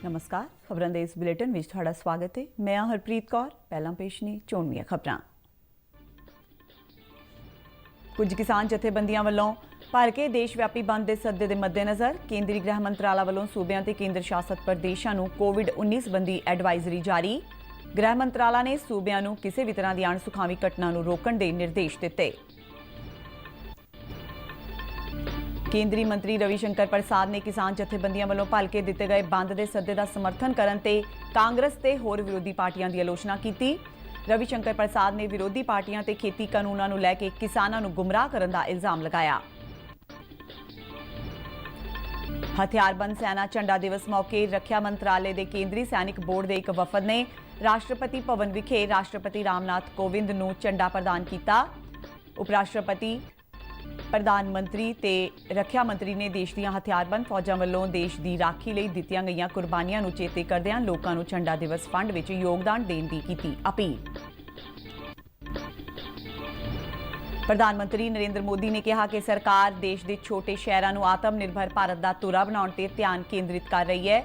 नमस्कार खबरों के इस बुलेटिन में तुहाडा स्वागत है। मैं हरप्रीत कौर। पहला पेश ने चोणवीआं खबरां। कुछ किसान जथेबंदियां वालों भर के देशव्यापी बंद के सद्दे के मद्देनज़र केंद्रीय गृह मंत्रालय वालों सूबਿਆਂ ਤੇ केंद्र शासित प्रदेशों ਨੂੰ कोविड-19 संबंधी एडवाइजरी जारी। गृह मंत्रालय ने सूबਿਆਂ ਨੂੰ किसी भी तरह की अणसुखावी घटना ਨੂੰ रोकਣ के निर्देश दिए। केंद्रीय मंत्री रविशंकर प्रसाद ने किसान जथेबंदियों वालों भलके दिते गए बंद के सद्दे का समर्थन करने ते कांग्रेस ते होर विरोधी पार्टियां की आलोचना की। रविशंकर प्रसाद ने विरोधी पार्टियां ते खेती कानूनों को लैके किसानों को गुमराह करने का इल्जाम लगाया। हथियारबंद सेना झंडा दिवस मौके रक्षा मंत्रालय के केंद्रीय सैनिक बोर्ड के एक वफद ने राष्ट्रपति भवन विखे राष्ट्रपति रामनाथ कोविंद को झंडा प्रदान किया। उपराष्ट्रपति प्रधानमंत्री ते रक्षा मंत्री ने देश दी हथियारबंद फौजां वालों देश की राखी लई दित्तियां गईयां कुर्बानियां नूं चेते करदिआं लोकां नूं झंडा दिवस फंड विच योगदान देण दी कीती अपील। प्रधानमंत्री नरेंद्र मोदी ने कहा कि सरकार देश के छोटे शहरों नूं आत्मनिर्भर भारत का तुरा बनाउण ते ध्यान केंद्रित कर रही है।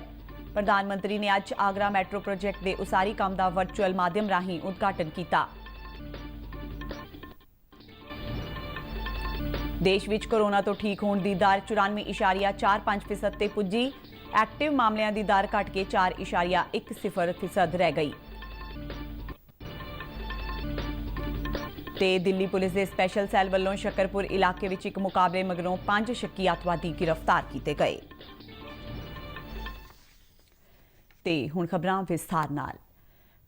प्रधानमंत्री ने अज आगरा मैट्रो प्रोजेक्ट के उसारी काम का वर्चुअल माध्यम राहीं उद्घाटन किया। देश विच कोरोना तो ठीक होने की दर 94.45% ते पुजी। एक्टिव मामलों की दर घट के 4.10% रह गई। ते दिल्ली पुलिस के स्पैशल सैल वालों शकरपुर इलाके विच एक मुकाबले मगरों 5 शक्की अतवादी गिरफ्तार किए गए। ते हुण खबरां विस्तार नाल।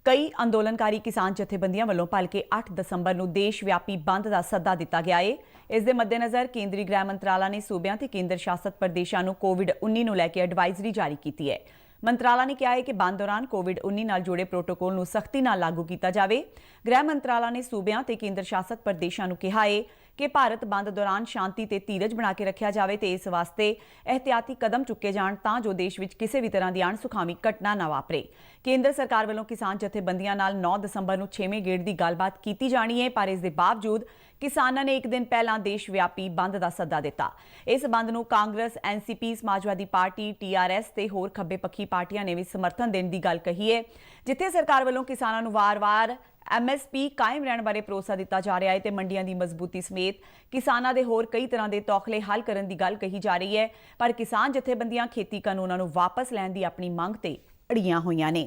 कई अंदोलनकारी किसान जथेबंदियों वालों भलके 8 दसंबर को देशव्यापी बंद का सद्दा दिता गया है। इस मद्देनज़र केंद्रीय गृह मंत्रालय ने सूबਿਆਂ ਤੇ केंद्र शासित प्रदेशों को कोविड-19 को लैके एडवाइजरी जारी की है। मंत्रालय ने कहा है कि बंद दौरान कोविड-19 नाल जुड़े प्रोटोकोल को सख्ती नाल लागू किया जाए। गृह मंत्रालय ने सूबਿਆਂ ਤੇ केंद्र शासित प्रदेशों को कहा है कि भारत बंद दौरान शांति ते धीरज बना के रखा जाए तो इस वास्ते एहतियाती कदम चुके जाण तां जो देश में किसी भी तरह की अणसुखावी घटना ना वापरे। केंद्र सरकार वालों किसान जथेबंदियों नाल 9 दसंबर को 6वें गेड़ की गलबात की जानी है, पर इसके बावजूद किसानों ने एक दिन पहला देशव्यापी बंद का सद्दा दिता। इस बंद को Congress, NCP, Samajwadi party, TRS ते होर खब्बे पक्षी पार्टियां ने भी समर्थन देने की गल कही है। जिथे सरकार वालों किसानों को वार-वार एमएसपी कायम रहने बारे भरोसा दिता जा रहा है तो मंडियां की मजबूती समेत किसानों के होर कई तरह के तौखले हल करने की गल कही जा रही है, पर किसान जथेबंदियां खेती कानूनों को वापस लैण की अपनी मंग ते अड़ियां होईयां ने।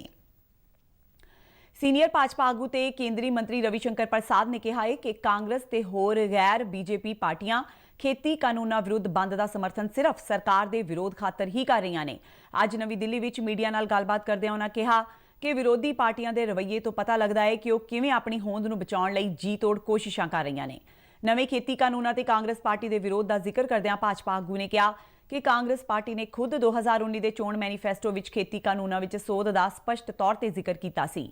सीनियर भाजपा आगू ते केंद्रीय मंत्री रविशंकर प्रसाद ने कहा है कि कांग्रेस ते होर गैर बीजेपी पार्टियां खेती कानूनों विरुद्ध बंद का समर्थन सिर्फ सरकार के विरोध खातर ही कर रही ने। अज नवी दिल्ली में मीडिया नाल गलबात करदे उन्होंने कहा कि विरोधी पार्टियां के रवैये तो पता लगता है कि वह किवें अपनी होंद नूं बचाउण लई जी तोड़ कोशिशां कर रही ने। नवे खेती कानूनों ते कांग्रेस पार्टी के विरोध का जिक्र करदिआं भाजपा आगू ने कहा कि कांग्रेस पार्टी ने खुद 2019 के चोण मैनीफेस्टो विच खेती कानूनों विच सोध का स्पष्ट तौर पर जिक्र किया सी।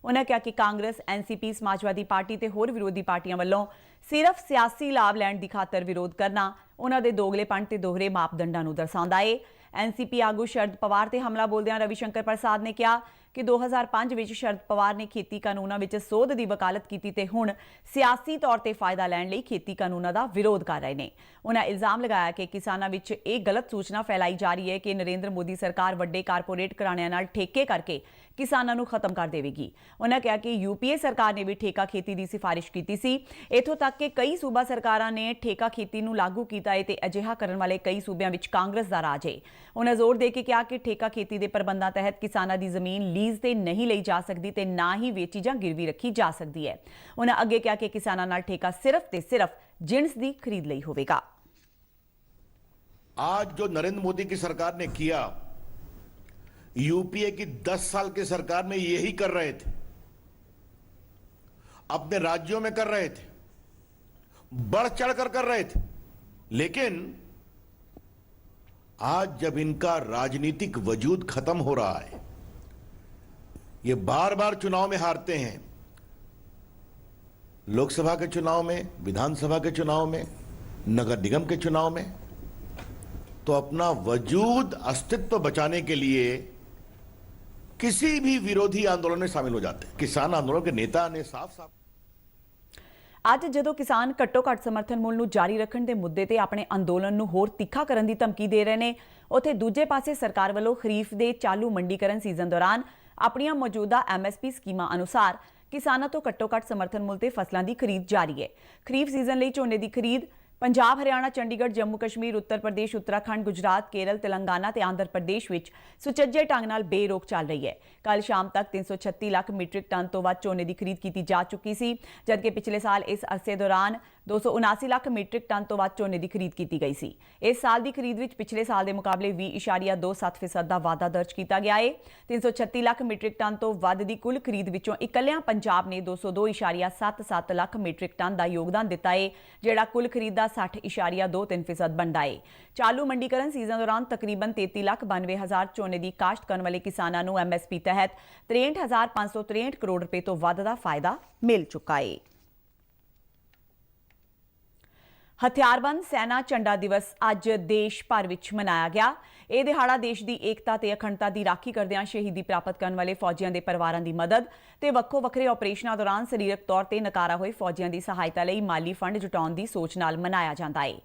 उन्होंने कहा कि कांग्रेस, एनसीपी, समाजवादी पार्टी ते होर विरोधी पार्टियां वालों सिर्फ सियासी लाभ लैण की खातर विरोध करना उन्हां दे दोगलेपन ते दोहरे मापदंडां नूं दर्शाउंदा है। एनसीपी आगू शरद पवार ते हमला बोलदिआं रविशंकर प्रसाद ने कहा कि 2005 में शरद पवार ने खेती कानूनों में सोध की वकालत की ते हुण सियासी तौर पर फायदा लैण लई खेती कानूनों का विरोध कर रहे हैं। उन्हें इल्जाम लगाया कि किसानों में एक गलत सूचना फैलाई जा रही है कि नरेंद्र मोदी सरकार वड्डे कारपोरेट घराणिਆਂ नाल ठेके करके किसानों को खत्म कर देगी। उन्हें कहा कि यूपीए सरकार ने भी ठेका खेती की सिफारिश की सी। इत्थों तक कि कई सूबा सरकारां ने ठेका खेती को लागू किया है ते अजिहा करने वाले कई सूबਿਆਂ विच कांग्रेस का राज है। उन्हें जोर दे के कहा कि ठेका खेती के प्रबंधों तहत किसानों की जमीन लीज ते नहीं ली जा सकती ते ना ही वेची जां गिरवी रखी जा सकती है। उन्हें अगे कहा कि किसानों नाल ठेका सिर्फ ते सिर्फ जिणस की खरीद लई होवेगा। आज जो नरेंद्र मोदी की सरकार ने किया, यूपीए की 10 साल की सरकार में यही कर रहे थे, अपने राज्यों में कर रहे थे, बढ़ चढ़कर कर रहे थे। लेकिन आज जब इनका राजनीतिक वजूद खत्म हो रहा है, ये बार बार चुनाव में हारते हैं, लोकसभा के चुनाव में, विधानसभा के चुनाव में, नगर निगम के चुनाव में, तो अपना वजूद अस्तित्व बचाने के लिए किसी भी विरोधी आंदोलन में शामिल हो जाते हैं। किसान आंदोलन के नेता ने साफ साफ ਅੱਜ ਜਦੋਂ ਕਿਸਾਨ ਘੱਟੋ-ਘੱਟ ਸਮਰਥਨ ਮੁੱਲ ਨੂੰ ਜਾਰੀ ਰੱਖਣ ਦੇ ਮੁੱਦੇ ਤੇ ਆਪਣੇ ਅੰਦੋਲਨ ਨੂੰ ਹੋਰ ਤਿੱਖਾ ਕਰਨ ਦੀ ਧਮਕੀ ਦੇ ਰਹੇ ਨੇ, ਉੱਥੇ ਦੂਜੇ ਪਾਸੇ ਸਰਕਾਰ ਵੱਲੋਂ ਖਰੀਫ ਦੇ ਚਾਲੂ ਮੰਡੀਕਰਨ ਸੀਜ਼ਨ ਦੌਰਾਨ ਆਪਣੀਆਂ ਮੌਜੂਦਾ MSP ਸਕੀਮਾਂ ਅਨੁਸਾਰ ਕਿਸਾਨਾਂ ਤੋਂ ਘੱਟੋ-ਘੱਟ ਸਮਰਥਨ ਮੁੱਲ ਤੇ ਫਸਲਾਂ ਦੀ ਖਰੀਦ ਜਾਰੀ ਹੈ। ਖਰੀਫ ਸੀਜ਼ਨ ਲਈ ਝੋਨੇ ਦੀ ਖਰੀਦ पंजाब, हरियाणा, चंडीगढ़, जम्मू कश्मीर, उत्तर प्रदेश, उत्तराखंड, गुजरात, केरल, तेलंगाना ते आंध्र प्रदेश विच सुचज्जे ढंग नाल बेरोक चल रही है। कल शाम तक 336 लाख मीट्रिक टन तो वध झोने की खरीद की जा चुकी सी, जबकि पिछले साल इस अरसे दौरान 279 लाख मीट्रिक टन तो वध झोने की खरीद की गई सी। इस साल की खरीद विच पिछले साल के मुकाबले 20.27% का वाधा दर्ज किया गया है। 336 लाख मीट्रिक टन तो वध की कुल खरीद विचों इकल्लियां पंजाब ने 202.77 लाख मीट्रिक टन का योगदान दिता है, जिहड़ा कुल खरीद 60.23% बनता है। चालू मंडीकरण सीजन दौरान तकरीबन 33,92,000 झोने की काश्त करने वाले किसानों को MSP तहत 63,563 करोड़ रुपए तो वध का फायदा मिल चुका है। हथियारबंद सेना झंडा दिवस अज देश भर विच मनाया गया। यह दिहाड़ा देश की एकता ते अखंडता की राखी करदिआं शहीदी प्राप्त करने वाले फौजियों के परिवारों की मदद ते वक्खो वक्खरे ऑपरेशनों दौरान सरीरक तौर पर नकारा हुए फौजियों की सहायता लई माली फंड जुटाउण की सोच नाल मनाया जाता है।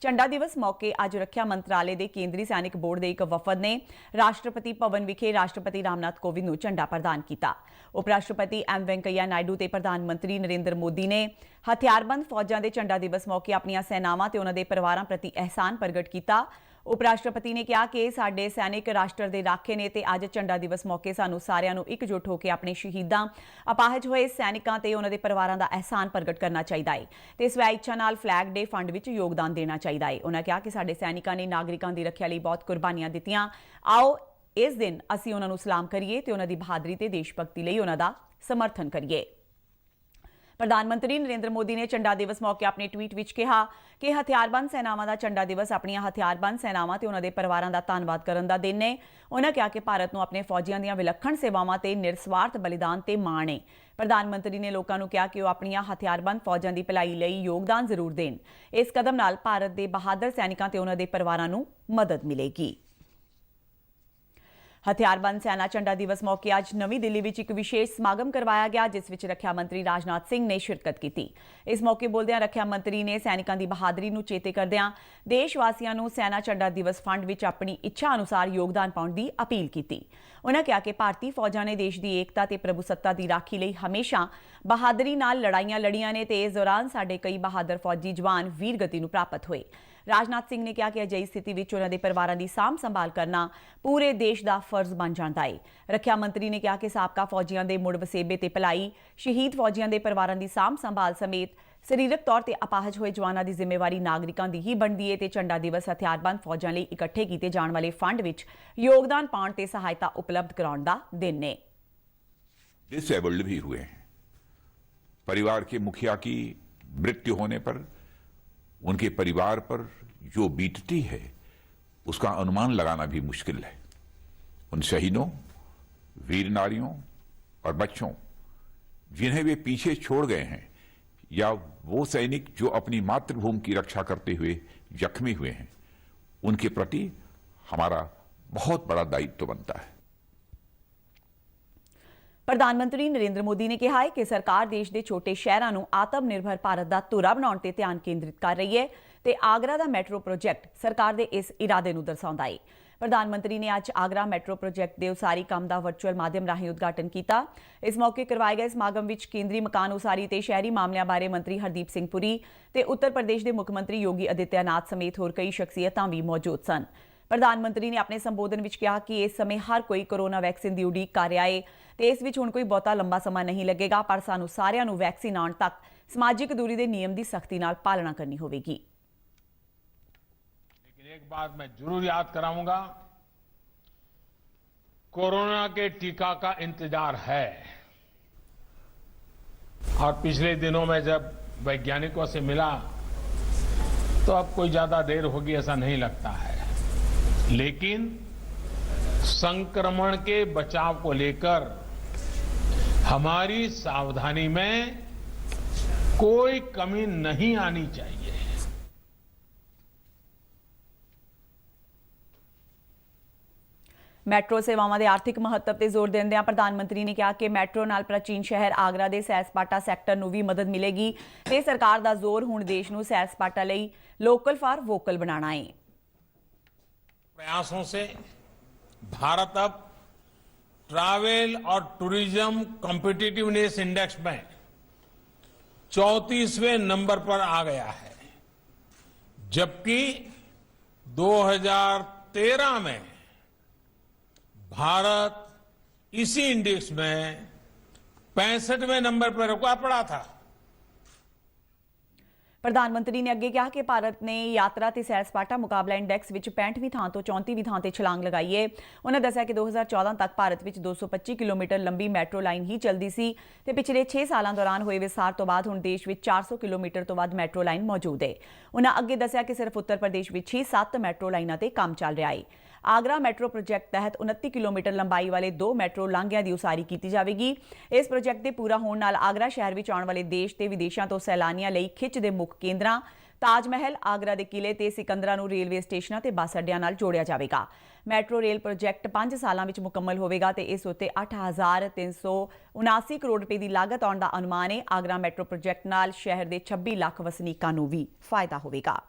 झंडा दिवस मौके अज रक्षा मंत्रालय के केंद्रीय सैनिक बोर्ड के एक वफद ने राष्ट्रपति भवन विखे राष्ट्रपति रामनाथ कोविंद को झंडा प्रदान किया। उपराष्ट्रपति M वेंकैया नायडू ते प्रधानमंत्री नरेंद्र मोदी ने हथियारबंद फौजां के झंडा दिवस मौके अपनी सेनावां ते उन्हां दे परिवारां प्रति एहसान प्रगट किया। उपराष्ट्रपति ने कहा कि साडे सैनिक राष्ट्र के राखे ने ते अज झंडा दिवस मौके सानू सारिआं नू एकजुट होकर अपने शहीदां अपाहज होए सैनिकां ते उन्हां दे परिवारां दा एहसान प्रगट करना चाहिए है ते स्वै इच्छा नाल फ्लैग डे फंड विच योगदान देना चाहिए है। उन्होंने कहा कि साडे सैनिकां ने नागरिकां दी रक्षा लई बहुत कुर्बानियां दित्तियां। आओ इस दिन असीं उन्हां नू सलाम करिए ते उन्हां दी बहादरी ते देशभक्ति लई उन्हां दा समर्थन करिए। प्रधानमंत्री नरेंद्र मोदी ने झंडा दिवस मौके अपने ट्वीट विच कहा कि हथियारबंद सेनावां दा झंडा दिवस अपनियां हथियारबंद सेनावां ते उन्हां दे परिवारां दा धन्नवाद करन दा दिन है। उन्होंने कहा कि भारत नूं अपने फौजियां दीयां विलक्षण सेवावां ते निरस्वार्थ बलिदान ते माण है। प्रधानमंत्री ने लोगों को कहा कि वह अपनियां हथियारबंद फौजां दी भलाई लई योगदान जरूर देण। इस कदम नाल भारत दे बहादुर सैनिकां ते उन्हां दे परिवारां नूं मदद मिलेगी। हथियारबंद सेना झंडा दिवस मौके अज नवी दिल्ली में एक विशेष समागम करवाया गया, जिस विच रक्षा मंत्री राजनाथ सिंह ने शिरकत की। इस मौके बोलदिआं रक्षा मंत्री ने सैनिकां दी बहादरी नूं चेते करदिआं देशवासियों नूं सेना झंडा दिवस फंड विच अपनी इच्छा अनुसार योगदान पाउण दी अपील की। उन्होंने कहा कि भारतीय फौजां ने देश की एकता ते प्रभुसत्ता की राखी लई हमेशा बहादरी नाल लड़ाइयां लड़ियां ने ते इस दौरान साडे कई बहादुर फौजी जवान वीरगति नूं प्राप्त होए। राजनाथ सिंह ने कहा कि अजिही स्थिति विच उन्हां दे परिवारां दी साਂਭ संभाल करना पूरे देश का फर्ज बन जाता है। रक्षा मंत्री ने कहा कि साबका फौजियों के मुड़ वसेबे ते भलाई, शहीद फौजियों के परिवारां दी साਂਭ संभाल समेत सरीरक तौर पर अपाहज हुए जवानों की जिम्मेवारी नागरिकों की ही बनती है ते झंडा दिवस हथियारबंद फौजां लई इकट्ठे किए जाने वाले फंड विच योगदान पाउण ते सहायता उपलब्ध कराउण दा दिन है। डिसेबल्ड भी हुए हैं। परिवार के मुखिया की मृत्यु होने पर उनके परिवार पर जो बीतती है उसका अनुमान लगाना भी मुश्किल है। उन शहीदों, वीर नारियों और बच्चों जिन्हें वे पीछे छोड़ गए हैं, या वो सैनिक जो अपनी मातृभूमि की रक्षा करते हुए जख्मी हुए हैं, उनके प्रति हमारा बहुत बड़ा दायित्व बनता है। प्रधानमंत्री नरेंद्र मोदी ने कहा है कि सरकार देश के छोटे शहरों को आत्मनिर्भर भारत का धुरा बनाने पर ध्यान केंद्रित कर रही है ते आगरा का मैट्रो प्रोजेक्ट सरकार के इस इरादे को दर्शाता है। प्रधानमंत्री ने आज आगरा मैट्रो प्रोजेक्ट के उसारी काम का वर्चुअल माध्यम राਹੀਂ उद्घाटन किया। इस मौके करवाए गए समागम में केंद्रीय मकान उसारी ते शहरी मामलों बारे मंत्री हरदीप सिंह पुरी ते उत्तर प्रदेश के मुख्यमंत्री योगी आदित्यनाथ समेत होर कई शख्सियतां भी मौजूद सन। प्रधानमंत्री ने अपने संबोधन में कहा कि इस समय हर कोई कोरोना वैक्सीन की उड़ीक कर रहा है तो इस विच हुण कोई बहुता लंबा समा नहीं लगेगा, पर सानू सारिआं नूं वैक्सीन आउण तक समाजिक दूरी के नियम की सख्ती नाल पालना करनी होगी। लेकिन एक बात मैं जरूर याद कराऊंगा, कोरोना के टीका का इंतजार है और पिछले दिनों में जब वैज्ञानिकों से मिला तो अब कोई ज्यादा देर होगी ऐसा नहीं लगता है। लेकिन संक्रमण के बचाव को लेकर हमारी सावधानी में कोई कमी नहीं आनी चाहिए। ਮੈਟਰੋ ਸੇਵਾਵਾਂ ਦੇ ਆਰਥਿਕ ਮਹੱਤਵ ਤੇ ਜ਼ੋਰ ਦਿੰਦਿਆਂ ਪ੍ਰਧਾਨ ਮੰਤਰੀ ਨੇ ਕਿਹਾ ਕਿ ਮੈਟਰੋ ਨਾਲ ਪ੍ਰਾਚੀਨ ਸ਼ਹਿਰ ਆਗਰਾ ਦੇ ਸੈਰ-ਸਪਾਟਾ ਸੈਕਟਰ ਨੂੰ ਵੀ ਮਦਦ ਮਿਲੇਗੀ ਤੇ ਸਰਕਾਰ ਦਾ ਜ਼ੋਰ ਹੁਣ ਦੇਸ਼ ਨੂੰ ਸੈਰ-ਸਪਾਟਾ ਲਈ ਲੋਕਲ ਫਾਰ ਵੋਕਲ ਬਣਾਉਣਾ है। प्रयासों से भारत अब ट्रैवल और टूरिज्म कॉम्पिटिटिवनेस इंडेक्स में 34वें नंबर पर आ गया है, जबकि 2013 में भारत इसी इंडेक्स में 65वें नंबर पर रुका पड़ा था। ਪ੍ਰਧਾਨ ਮੰਤਰੀ ਨੇ ਅੱਗੇ ਕਿਹਾ ਕਿ ਭਾਰਤ ਨੇ ਯਾਤਰਾ ਤੇ ਸੈਰ-ਸਪਾਟਾ ਮੁਕਾਬਲਾ ਇੰਡੈਕਸ ਵਿੱਚ 65ਵੀਂ ਥਾਂ ਤੋਂ 34ਵੀਂ ਥਾਂ ਤੇ ਛਲਾਂਗ ਲਗਾਈ ਹੈ। ਉਹਨਾਂ ਦੱਸਿਆ ਕਿ 2014 ਤੱਕ ਭਾਰਤ ਵਿੱਚ 225 ਕਿਲੋਮੀਟਰ ਲੰਬੀ ਮੈਟਰੋ ਲਾਈਨ ਹੀ ਚੱਲਦੀ ਸੀ ਤੇ ਪਿਛਲੇ 6 ਸਾਲਾਂ ਦੌਰਾਨ ਹੋਏ ਵਿਸਥਾਰ ਤੋਂ ਬਾਅਦ ਹੁਣ ਦੇਸ਼ ਵਿੱਚ 400 ਕਿਲੋਮੀਟਰ ਤੋਂ ਵੱਧ ਮੈਟਰੋ ਲਾਈਨ ਮੌਜੂਦ ਹੈ। ਉਹਨਾਂ ਅੱਗੇ ਦੱਸਿਆ ਕਿ ਸਿਰਫ ਉੱਤਰ ਪ੍ਰਦੇਸ਼ ਵਿੱਚ ਹੀ 7 ਮੈਟਰੋ ਲਾਈਨਾਂ ਤੇ ਕੰਮ ਚੱਲ ਰਿਹਾ ਹੈ। ਆਗਰਾ ਮੈਟਰੋ ਪ੍ਰੋਜੈਕਟ ਤਹਿਤ 29 ਕਿਲੋਮੀਟਰ ਲੰਬਾਈ ਵਾਲੇ 2 ਮੈਟਰੋ ਲਾਂਘਿਆਂ ਦੀ ਉਸਾਰੀ ਕੀਤੀ ਜਾਵੇਗੀ। ਇਸ ਪ੍ਰੋਜੈਕਟ ਦੇ ਪੂਰਾ ਹੋਣ ਨਾਲ ਆਗਰਾ ਸ਼ਹਿਰ ਵਿੱਚ ਆਉਣ ਵਾਲੇ ਦੇਸ਼ ਤੇ ਵਿਦੇਸ਼ਾਂ ਤੋਂ ਸੈਲਾਨੀਆਂ ਲਈ ਖਿੱਚ ਦੇ ਮੁੱਖ ਕੇਂਦਰਾਂ ਤਾਜ ਮਹਿਲ, ਆਗਰਾ ਦੇ ਕਿਲੇ ਤੇ ਸਿਕੰਦਰਾ ਨੂੰ ਰੇਲਵੇ ਸਟੇਸ਼ਨਾਂ ਤੇ ਬੱਸ ਅੱਡਿਆਂ ਨਾਲ ਜੋੜਿਆ ਜਾਵੇਗਾ। ਮੈਟਰੋ ਰੇਲ ਪ੍ਰੋਜੈਕਟ 5 ਸਾਲਾਂ ਵਿੱਚ ਮੁਕੰਮਲ ਹੋਵੇਗਾ ਤੇ ਇਸ ਉੱਤੇ 8,379 ਕਰੋੜ ਰੁਪਏ ਦੀ ਲਾਗਤ ਆਉਣ ਦਾ ਅਨੁਮਾਨ ਹੈ। ਆਗਰਾ ਮੈਟਰੋ ਪ੍ਰੋਜੈਕਟ ਨਾਲ ਸ਼ਹਿਰ ਦੇ 26 ਲੱਖ ਵਸਨੀਕਾਂ ਨੂੰ ਵੀ ਫਾਇਦਾ ਹੋਵੇਗਾ।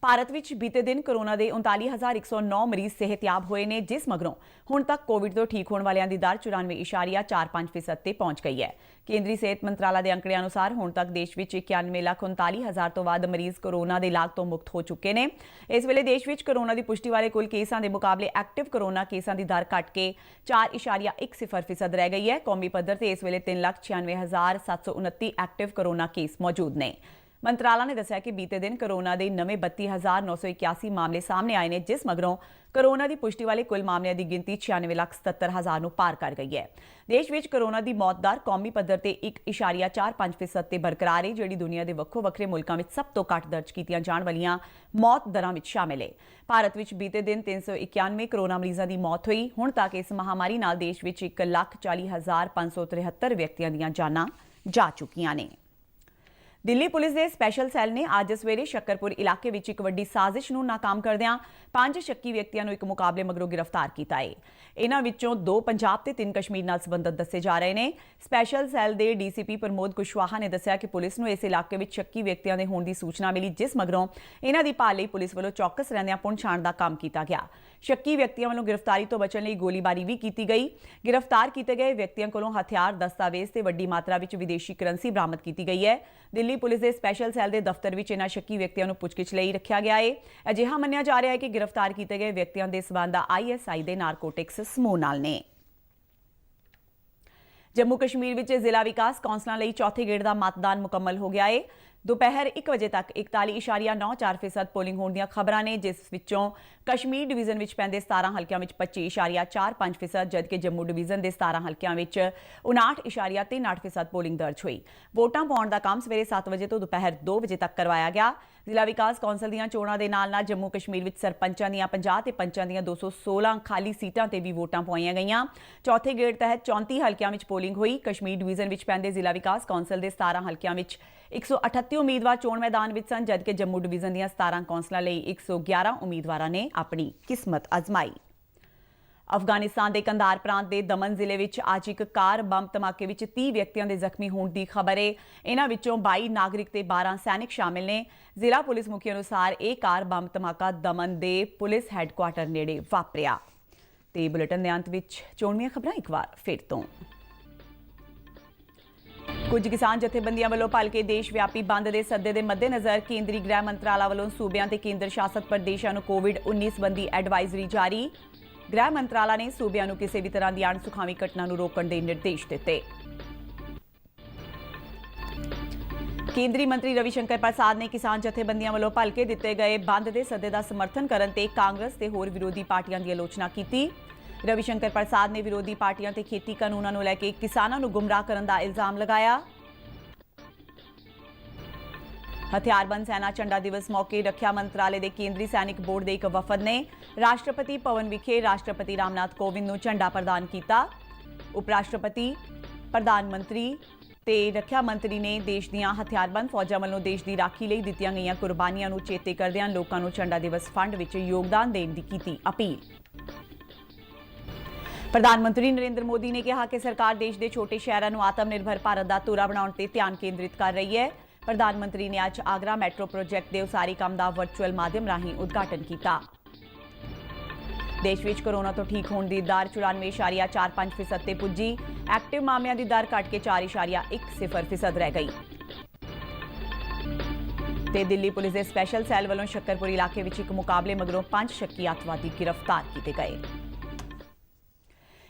ਭਾਰਤ ਵਿੱਚ ਬੀਤੇ ਦਿਨ ਕੋਰੋਨਾ ਦੇ 39,109 ਮਰੀਜ਼ ਸਿਹਤਯਾਬ ਹੋਏ ਨੇ, ਜਿਸ ਮਗਰੋਂ ਹੁਣ ਤੱਕ ਕੋਵਿਡ ਤੋਂ ਠੀਕ ਹੋਣ ਵਾਲਿਆਂ ਦੀ ਦਰ 94.45% ਤੇ ਪਹੁੰਚ ਗਈ ਹੈ। ਕੇਂਦਰੀ ਸਿਹਤ ਮੰਤਰਾਲਾ ਦੇ ਅੰਕੜਿਆਂ ਅਨੁਸਾਰ ਹੁਣ ਤੱਕ ਦੇਸ਼ ਵਿੱਚ 91,39,000 ਤੋਂ ਵੱਧ ਮਰੀਜ਼ ਕੋਰੋਨਾ ਦੇ ਇਲਾਜ ਤੋਂ ਮੁਕਤ ਹੋ ਚੁੱਕੇ ਨੇ। ਇਸ ਵੇਲੇ ਦੇਸ਼ ਵਿੱਚ ਕੋਰੋਨਾ ਦੀ ਪੁਸ਼ਟੀ ਵਾਲੇ ਕੁੱਲ ਕੇਸਾਂ ਦੇ ਮੁਕਾਬਲੇ ਐਕਟਿਵ ਕੋਰੋਨਾ ਕੇਸਾਂ ਦੀ ਦਰ ਘਟ ਕੇ 4.10% ਰਹਿ ਗਈ ਹੈ। ਕੌਮੀ ਪੱਧਰ ਤੇ ਇਸ ਵੇਲੇ 3,96,729 ਐਕਟਿਵ ਕੋਰੋਨਾ ਕੇਸ ਮੌਜੂਦ ਨੇ। ਮੰਤਰਾਲਾ ਨੇ ਦੱਸਿਆ ਕਿ ਬੀਤੇ ਦਿਨ ਕੋਰੋਨਾ ਦੇ ਨਵੇਂ 32,981 ਮਾਮਲੇ ਸਾਹਮਣੇ ਆਏ ਨੇ, ਜਿਸ ਮਗਰੋਂ ਕੋਰੋਨਾ ਦੀ ਪੁਸ਼ਟੀ ਵਾਲੇ ਕੁੱਲ ਮਾਮਲਿਆਂ ਦੀ ਗਿਣਤੀ 96,77,000 ਨੂੰ ਪਾਰ ਕਰ ਗਈ ਹੈ। ਦੇਸ਼ ਵਿੱਚ ਕੋਰੋਨਾ ਦੀ ਮੌਤ ਦਰ ਕੌਮੀ ਪੱਧਰ ਤੇ 1.45% ਤੇ ਬਰਕਰਾਰ ਹੈ, ਜਿਹੜੀ ਦੁਨੀਆ ਦੇ ਵੱਖੋ ਵੱਖਰੇ ਮੁਲਕਾਂ ਵਿੱਚ ਸਭ ਤੋਂ ਘੱਟ ਦਰਜ ਕੀਤੀਆਂ ਜਾਣ ਵਾਲੀਆਂ ਮੌਤ ਦਰਾਂ ਵਿੱਚ ਸ਼ਾਮਿਲ ਹੈ। ਭਾਰਤ ਵਿੱਚ ਬੀਤੇ ਦਿਨ 391 ਕੋਰੋਨਾ ਮਰੀਜ਼ਾਂ ਦੀ ਮੌਤ ਹੋਈ। ਹੁਣ ਤੱਕ ਇਸ ਮਹਾਮਾਰੀ ਨਾਲ ਦੇਸ਼ ਵਿੱਚ 1,40,573 ਵਿਅਕਤੀਆਂ ਦੀਆਂ ਜਾਨਾਂ ਜਾ ਚੁੱਕੀਆਂ ਨੇ। ਦਿੱਲੀ ਪੁਲਿਸ ਦੇ ਸਪੈਸ਼ਲ ਸੈੱਲ ਨੇ ਅੱਜ ਸਵੇਰੇ ਸ਼ੱਕਰਪੁਰ ਇਲਾਕੇ ਵਿੱਚ ਇੱਕ ਵੱਡੀ ਸਾਜ਼ਿਸ਼ ਨੂੰ ਨਾਕਾਮ ਕਰਦਿਆਂ 5 ਸ਼ੱਕੀ ਵਿਅਕਤੀਆਂ ਨੂੰ ਇੱਕ ਮੁਕਾਬਲੇ ਮਗਰੋਂ ਗ੍ਰਿਫਤਾਰ ਕੀਤਾ ਹੈ। ਇਹਨਾਂ ਵਿੱਚੋਂ 2 ਪੰਜਾਬ ਤੇ 3 ਕਸ਼ਮੀਰ ਨਾਲ ਸੰਬੰਧਿਤ ਦੱਸੇ ਜਾ ਰਹੇ ਨੇ। ਸਪੈਸ਼ਲ ਸੈੱਲ ਦੇ ਡੀਸੀਪੀ ਪ੍ਰਮੋਦ ਕੁਸ਼ਵਾਹਾ ਨੇ ਦੱਸਿਆ ਕਿ ਪੁਲਿਸ ਨੂੰ ਇਸ ਇਲਾਕੇ ਵਿੱਚ ਸ਼ੱਕੀ ਵਿਅਕਤੀਆਂ ਦੇ ਹੋਣ ਦੀ ਸੂਚਨਾ ਮਿਲੀ, ਜਿਸ ਮਗਰੋਂ ਇਹਨਾਂ ਦੀ ਭਾਲ ਲਈ ਪੁਲਿਸ ਵੱਲੋਂ ਚੌਕਸ ਰਹਿੰਦਿਆਂ ਪੁਣ ਛਾਣ ਦਾ ਕੰਮ ਕੀਤਾ ਗਿਆ। ਸ਼ੱਕੀ ਵਿਅਕਤੀਆਂ ਵੱਲੋਂ ਗ੍ਰਿਫਤਾਰੀ ਤੋਂ ਬਚਣ ਲਈ ਗੋਲੀਬਾਰੀ ਵੀ ਕੀਤੀ ਗਈ। ਗ੍ਰਿਫਤਾਰ ਕੀਤੇ ਗਏ ਵਿਅਕਤੀਆਂ ਕੋਲੋਂ ਹਥਿਆਰ, ਦਸਤਾਵੇਜ਼ ਤੇ ਵੱਡੀ ਮਾਤਰਾ ਵਿੱਚ ਵਿਦੇਸ਼ੀ ਕਰੰਸੀ ਬਰਾਮਦ ਕੀਤੀ ਗਈ ਹੈ। ਦਿੱਲੀ ਪੁਲਿਸ ਦੇ ਸਪੈਸ਼ਲ ਸੈੱਲ ਦੇ ਦਫ਼ਤਰ ਵਿੱਚ ਇਹਨਾਂ ਸ਼ੱਕੀ ਵਿਅਕਤੀਆਂ ਨੂੰ ਪੁੱਛਗਿੱਛ ਲਈ ਰੱਖਿਆ ਗਿਆ ਹੈ। ਅਜਿਹਾ ਮੰਨਿਆ ਜਾ ਰਿਹਾ ਹੈ ਕਿ ਗ੍ਰਿਫਤਾਰ ਕੀਤੇ ਗਏ ਵਿਅਕਤੀਆਂ ਦੇ ਸਬੰਧ ISI ਦੇ ਨਾਰਕੋਟਿਕਸ ਸਮੂਹ ਨਾਲ ਨੇ। ਜੰਮੂ ਕਸ਼ਮੀਰ ਵਿੱਚ ਜ਼ਿਲ੍ਹਾ ਵਿਕਾਸ ਕੌਂਸਲਾਂ ਲਈ ਚੌਥੇ ਗੇੜ ਦਾ ਮਤਦਾਨ ਮੁਕੰਮਲ ਹੋ ਗਿਆ ਹੈ। ਦੁਪਹਿਰ 1 ਵਜੇ ਤੱਕ 41.94% ਪੋਲਿੰਗ ਹੋਣ ਦੀਆਂ ਖਬਰਾਂ ਨੇ, ਜਿਸ ਵਿੱਚੋਂ ਕਸ਼ਮੀਰ ਡਿਵੀਜ਼ਨ ਵਿੱਚ ਪੈਂਦੇ 17 ਹਲਕਿਆਂ ਵਿੱਚ 25.45%, ਜਦਕਿ ਜੰਮੂ ਡਿਵੀਜ਼ਨ ਦੇ 17 ਹਲਕਿਆਂ ਵਿੱਚ 59.38% ਪੋਲਿੰਗ ਦਰਜ ਹੋਈ। ਵੋਟਾਂ ਪਾਉਣ ਦਾ ਕੰਮ ਸਵੇਰੇ 7 ਵਜੇ ਤੋਂ ਦੁਪਹਿਰ 2 ਵਜੇ ਤੱਕ ਕਰਵਾਇਆ ਗਿਆ। ਜ਼ਿਲ੍ਹਾ ਵਿਕਾਸ ਕੌਂਸਲ ਦੀਆਂ ਚੋਣਾਂ ਦੇ ਨਾਲ-ਨਾਲ ਜੰਮੂ ਕਸ਼ਮੀਰ ਵਿੱਚ ਸਰਪੰਚਾਂ ਦੀਆਂ 50 ਤੇ ਪੰਚਾਂ ਦੀਆਂ 216 ਖਾਲੀ ਸੀਟਾਂ ਤੇ ਵੀ ਵੋਟਾਂ ਪਵਾਈਆਂ ਗਈਆਂ। ਚੌਥੇ ਗੇੜ ਤਹਿਤ 34 ਹਲਕਿਆਂ ਵਿੱਚ ਪੋਲਿੰਗ ਹੋਈ। ਕਸ਼ਮੀਰ ਡਿਵੀਜ਼ਨ ਵਿੱਚ ਪੈਂਦੇ ਜ਼ਿਲ੍ਹਾ ਵਿਕਾਸ ਕੌਂਸਲ ਦੇ 17 ਹਲਕਿਆਂ ਵਿੱਚ 138 ਉਮੀਦਵਾਰ ਚੋਣ ਮੈਦਾਨ ਵਿੱਚ ਸਨ, ਜਦਕਿ ਜੰਮੂ ਡਿਵੀਜ਼ਨ ਦੀਆਂ 17 ਕੌਂਸਲਾਂ ਲਈ 111 ਉਮੀਦਵਾਰਾਂ ਨੇ ਆਪਣੀ ਕਿਸਮਤ ਅਜ਼ਮਾਈ। ਅਫਗਾਨਿਸਤਾਨ ਦੇ ਕੰਧਾਰ ਪ੍ਰਾਂਤ ਦੇ ਦਮਨ ਜ਼ਿਲ੍ਹੇ ਵਿੱਚ ਅੱਜ ਇੱਕ ਕਾਰ ਬੰਬ ਧਮਾਕੇ ਵਿੱਚ 30 ਵਿਅਕਤੀਆਂ ਦੇ ਜ਼ਖਮੀ ਹੋਣ ਦੀ ਖਬਰ ਹੈ। ਇਹਨਾਂ ਵਿੱਚੋਂ 22 ਨਾਗਰਿਕ ਤੇ 12 ਸੈਨਿਕ ਸ਼ਾਮਿਲ ਨੇ। ਜ਼ਿਲ੍ਹਾ ਪੁਲਿਸ ਮੁਖੀ ਅਨੁਸਾਰ ਇਹ ਕਾਰ ਬੰਬ ਧਮਾਕਾ ਦਮਨ ਦੇ ਪੁਲਿਸ ਹੈੱਡਕੁਆਰਟਰ ਨੇੜੇ ਵਾਪਰਿਆ। ਤੇ ਬੁਲੇਟਿਨ ਦੇ ਅੰਤ ਵਿੱਚ ਚੋਣਵੀਆਂ ਖਬਰਾਂ ਇੱਕ ਵਾਰ ਫਿਰ ਤੋਂ। ਕੁਝ ਕਿਸਾਨ ਜਥੇਬੰਦੀਆਂ ਵੱਲੋਂ ਭਲਕੇ ਦੇਸ਼ ਵਿਆਪੀ ਬੰਦ ਦੇ ਸੱਦੇ ਦੇ ਮੱਦੇਨਜ਼ਰ ਕੇਂਦਰੀ ਗ੍ਰਹਿ ਮੰਤਰਾਲਾ ਵੱਲੋਂ ਸੂਬਿਆਂ ਤੇ ਕੇਂਦਰ ਸ਼ਾਸਤ ਪ੍ਰਦੇਸ਼ਾਂ ਨੂੰ ਕੋਵਿਡ-19 ਸੰਬੰਧੀ ਐਡਵਾਈਜ਼ਰੀ ਜਾਰੀ। ਗ੍ਰਹਿ ਮੰਤਰਾਲਾ ਨੇ ਸੂਬਿਆਂ ਨੂੰ ਕਿਸੇ ਵੀ ਤਰ੍ਹਾਂ ਦੀ ਅਣਸੁਖਾਵੀਂ ਘਟਨਾ ਨੂੰ ਰੋਕਣ ਦੇ ਨਿਰਦੇਸ਼ ਦਿੱਤੇ। ਕੇਂਦਰੀ ਮੰਤਰੀ ਰਵੀ ਸ਼ੰਕਰ ਪ੍ਰਸਾਦ ਨੇ ਕਿਸਾਨ ਜਥੇਬੰਦੀਆਂ ਵੱਲੋਂ ਭਲਕੇ ਦਿੱਤੇ ਗਏ ਬੰਦ ਦੇ ਸੱਦੇ ਦਾ ਸਮਰਥਨ ਕਰਨ ਤੇ ਕਾਂਗਰਸ ਤੇ ਹੋਰ ਵਿਰੋਧੀ ਪਾਰਟੀਆਂ ਦੀ ਆਲੋਚਨਾ ਕੀਤੀ। ਰਵੀ ਸ਼ੰਕਰ ਪ੍ਰਸਾਦ ਨੇ ਵਿਰੋਧੀ ਪਾਰਟੀਆਂ ਤੇ ਖੇਤੀ ਕਾਨੂੰਨਾਂ ਨੂੰ ਲੈ ਕੇ ਕਿਸਾਨਾਂ ਨੂੰ ਗੁੰਮਰਾਹ ਕਰਨ ਦਾ ਇਲਜ਼ਾਮ ਲਗਾਇਆ। ਹਥਿਆਰਬੰਦ ਸੈਨਾ ਝੰਡਾ ਦਿਵਸ ਮੌਕੇ ਰੱਖਿਆ ਮੰਤਰਾਲੇ ਦੇ ਕੇਂਦਰੀ ਸੈਨਿਕ ਬੋਰਡ ਦੇ ਇੱਕ ਵਫਦ ਨੇ ਰਾਸ਼ਟਰਪਤੀ ਭਵਨ ਵਿਖੇ ਰਾਸ਼ਟਰਪਤੀ ਰਾਮਨਾਥ ਕੋਵਿੰਦ ਨੂੰ ਝੰਡਾ ਪ੍ਰਦਾਨ ਕੀਤਾ। ਉਪ ਰਾਸ਼ਟਰਪਤੀ, ਪ੍ਰਧਾਨ ਮੰਤਰੀ ਤੇ ਰੱਖਿਆ ਮੰਤਰੀ ਨੇ ਦੇਸ਼ ਦੀਆਂ ਹਥਿਆਰਬੰਦ ਫੌਜਾਂ ਵੱਲੋਂ ਦੇਸ਼ ਦੀ ਰਾਖੀ ਲਈ ਦਿੱਤੀਆਂ ਗਈਆਂ ਕੁਰਬਾਨੀਆਂ ਨੂੰ ਚੇਤੇ ਕਰਦਿਆਂ ਲੋਕਾਂ ਨੂੰ ਝੰਡਾ ਦਿਵਸ ਫੰਡ ਵਿੱਚ ਯੋਗਦਾਨ ਦੇਣ ਦੀ ਕੀਤੀ ਅਪੀਲ। ਪ੍ਰਧਾਨ ਮੰਤਰੀ ਨਰਿੰਦਰ ਮੋਦੀ ਨੇ ਕਿਹਾ ਕਿ ਸਰਕਾਰ ਦੇਸ਼ ਦੇ ਛੋਟੇ ਸ਼ਹਿਰਾਂ ਨੂੰ ਆਤਮ ਨਿਰਭਰ ਭਾਰਤ ਦਾ ਧੁਰਾ ਬਣਾਉਣ ਤੇ ਧਿਆਨ ਕੇਂਦਰਿਤ ਕਰ ਰਹੀ ਹੈ। ਪ੍ਰਧਾਨ ਮੰਤਰੀ ਨੇ ਅੱਜ ਆਗਰਾ ਮੈਟਰੋ ਪ੍ਰੋਜੈਕਟ ਦੇ ਉਸਾਰੀ ਕੰਮ ਦਾ ਵਰਚੁਅਲ ਮਾਧਿਅਮ ਰਾਹੀਂ ਉਦਘਾਟਨ ਕੀਤਾ। ਦੇਸ਼ ਵਿੱਚ ਕੋਰੋਨਾ ਤੋਂ ਠੀਕ ਹੋਣ ਦੀ ਦਰ 94.45% ਤੇ ਪੁੱਜੀ। ਐਕਟਿਵ ਮਾਮਲਿਆਂ ਦੀ ਦਰ ਘਟ ਕੇ 4.10% ਰਹਿ ਗਈ। ਤੇ ਦਿੱਲੀ ਪੁਲਿਸ ਦੇ ਸਪੈਸ਼ਲ ਸੈੱਲ ਵੱਲੋਂ ਸ਼ੱਕਰਪੁਰ ਇਲਾਕੇ ਵਿੱਚ ਇੱਕ ਮੁਕਾਬਲੇ ਮਗਰੋਂ 5 ਸ਼ੱਕੀ ਅੱਤਵਾਦੀ ਗ੍ਰਿਫਤਾਰ ਕੀਤੇ ਗਏ।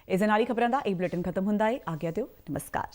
ਇਸ ਦੇ ਨਾਲ ਹੀ ਖਬਰਾਂ ਦਾ ਇਹ ਬੁਲੇਟਿਨ ਖਤਮ ਹੁੰਦਾ ਹੈ। ਆਗਿਆ ਦਿਓ, ਨਮਸਕਾਰ।